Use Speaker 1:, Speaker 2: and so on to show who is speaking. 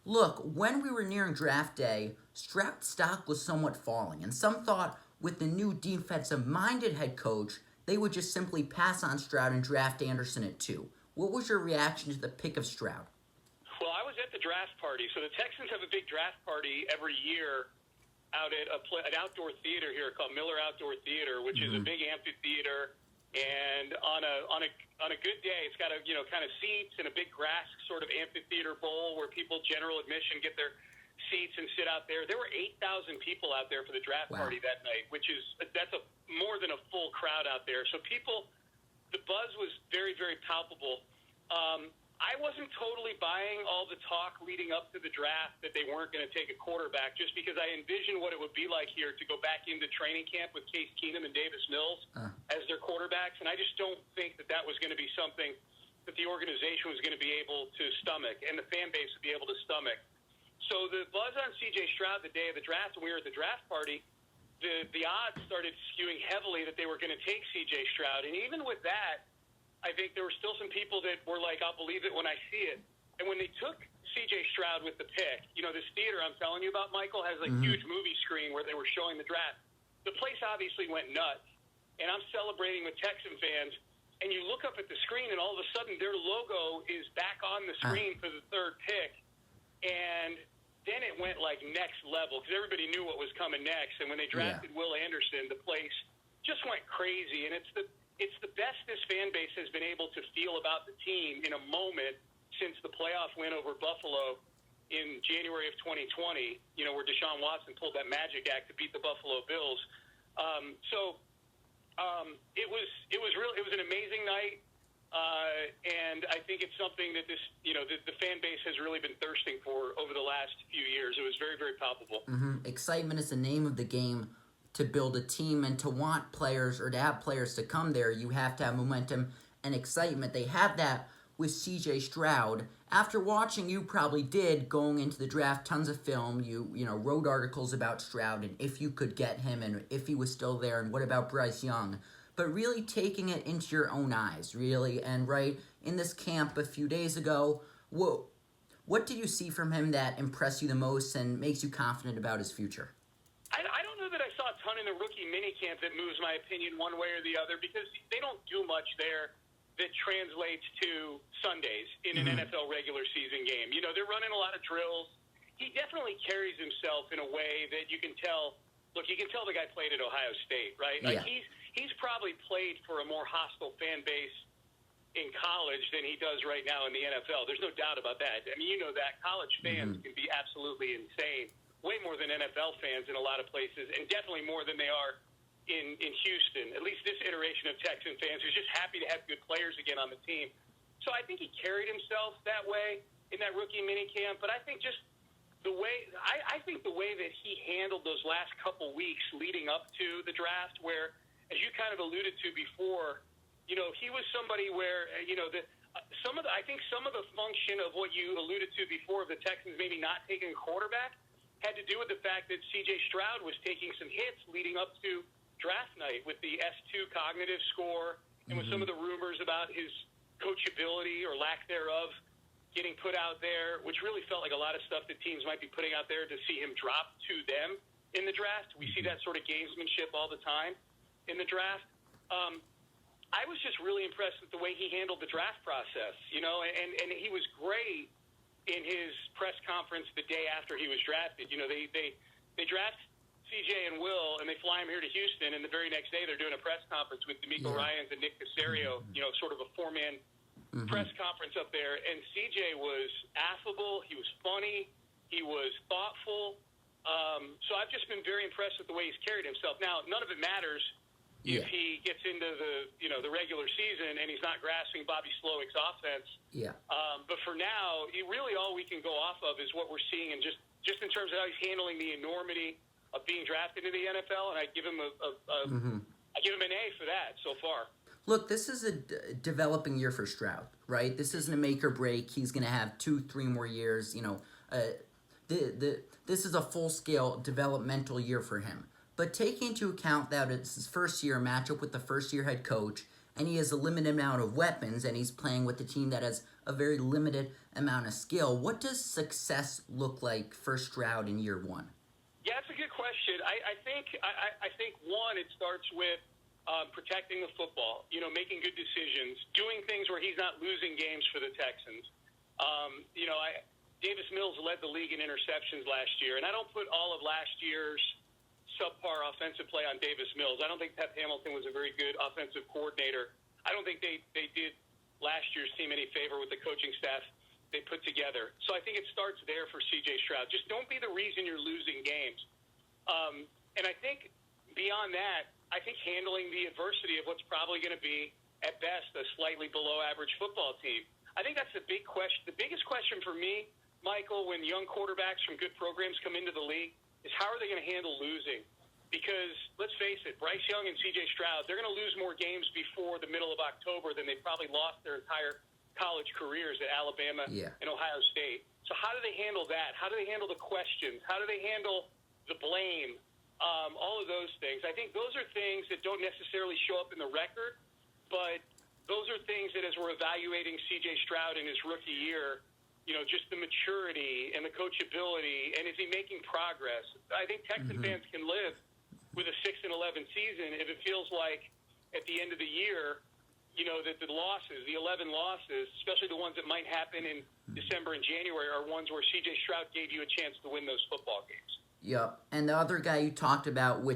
Speaker 1: Look, when we were nearing draft day, Stroud's stock was somewhat falling, and some thought with the new defensive-minded head coach, they would just simply pass on Stroud and draft Anderson at 2. What was your reaction to the pick of Stroud?
Speaker 2: Well, I was at the draft party. So the Texans have a big draft party every year out at an outdoor theater here called Miller Outdoor Theater, which is a big amphitheater. And on a good day, it's got a kind of seats and a big grass sort of amphitheater bowl where people general admission get their seats and sit out there. There were 8,000 people out there for the draft party that night, that's more than a full crowd out there. So the buzz was very, very palpable. I wasn't totally buying all the talk leading up to the draft that they weren't going to take a quarterback, just because I envisioned what it would be like here to go back into training camp with Case Keenum and Davis Mills as their quarterbacks, and I just don't think that was going to be something that the organization was going to be able to stomach and the fan base would be able to stomach. So the buzz on CJ Stroud the day of the draft, when we were at the draft party, the odds started skewing heavily that they were going to take CJ Stroud, and even with that, I think there were still some people that were like, I'll believe it when I see it. And when they took CJ Stroud with the pick, this theater I'm telling you about, Michael, has a huge movie screen where they were showing the draft. The place obviously went nuts. And I'm celebrating with Texan fans. And you look up at the screen, and all of a sudden their logo is back on the screen for the third pick. And then it went like next level because everybody knew what was coming next. And when they drafted Will Anderson, the place just went crazy. And it's the best this fan base has been able to feel about the team in a moment since the playoff win over Buffalo in January of 2020, where Deshaun Watson pulled that magic act to beat the Buffalo Bills. It was an amazing night. And I think it's something that the fan base has really been thirsting for over the last few years. It was very, very palpable.
Speaker 1: Excitement is the name of the game. To build a team and to want players or to have players to come there, you have to have momentum and excitement. They had that with CJ Stroud. After watching, you probably did, going into the draft, tons of film. You wrote articles about Stroud and if you could get him and if he was still there and what about Bryce Young. But really taking it into your own eyes, really. And right in this camp a few days ago, what did you see from him that impressed you the most and makes you confident about his future?
Speaker 2: I don't know that I saw a ton in the rookie minicamp that moves my opinion one way or the other because they don't do much there that translates to Sundays in an NFL regular season game. They're running a lot of drills. He definitely carries himself in a way that you can tell. Look, you can tell the guy played at Ohio State, right? Like he's probably played for a more hostile fan base in college than he does right now in the NFL. There's no doubt about that. I mean, that college fans can be absolutely insane. Way more than NFL fans in a lot of places, and definitely more than they are in Houston. At least this iteration of Texan fans who's just happy to have good players again on the team. So I think he carried himself that way in that rookie minicamp. But I think just the way that he handled those last couple weeks leading up to the draft, where, as you kind of alluded to before, he was somebody where I think some of the function of what you alluded to before of the Texans maybe not taking a quarterback had to do with the fact that CJ Stroud was taking some hits leading up to draft night with the S2 cognitive score and with some of the rumors about his coachability or lack thereof getting put out there, which really felt like a lot of stuff that teams might be putting out there to see him drop to them in the draft. We see that sort of gamesmanship all the time in the draft. I was just really impressed with the way he handled the draft process, and he was great in his press conference the day after he was drafted. They draft CJ and Will, and they fly him here to Houston, and the very next day they're doing a press conference with D'Amico Ryans and Nick Caserio, sort of a four-man press conference up there. And CJ was affable, he was funny, he was thoughtful. So I've just been very impressed with the way he's carried himself. Now, none of it matters if he gets into the regular season and he's not grasping Bobby Slowick's offense. But for now, really all we can go off of is what we're seeing, and just in terms of how he's handling the enormity of being drafted into the NFL, and I give him I give him an A for that so far.
Speaker 1: Look, this is a developing year for Stroud, right? This isn't a make or break. He's going to have 2-3 more years. This is a full-scale developmental year for him. But taking into account that it's his first year matchup with the first-year head coach, and he has a limited amount of weapons, and he's playing with a team that has a very limited amount of skill. What does success look like for Stroud in year one?
Speaker 2: Yeah, that's a good question. I think one, it starts with protecting the football, making good decisions, doing things where he's not losing games for the Texans. Davis Mills led the league in interceptions last year, and I don't put all of last year's subpar offensive play on Davis Mills. I don't think Pep Hamilton was a very good offensive coordinator. I don't think they did last year's team any favor with the coaching staff they put together. So I think it starts there for CJ Stroud. Just don't be the reason you're losing games. And I think beyond that, I think handling the adversity of what's probably going to be, at best, a slightly below average football team. I think that's the big question. The biggest question for me, Michael, when young quarterbacks from good programs come into the league, is how are they going to handle losing? Because, let's face it, Bryce Young and CJ Stroud, they're going to lose more games before the middle of October than they probably lost their entire college careers at Alabama and Ohio State. So how do they handle that? How do they handle the questions? How do they handle the blame? All of those things. I think those are things that don't necessarily show up in the record, but those are things that as we're evaluating CJ Stroud in his rookie year, just the maturity and the coachability, and is he making progress? I think Texan fans can live with a 6-11 season if it feels like at the end of the year, that the losses, the 11 losses, especially the ones that might happen in December and January, are ones where CJ Stroud gave you a chance to win those football games.
Speaker 1: Yep. And the other guy you talked about with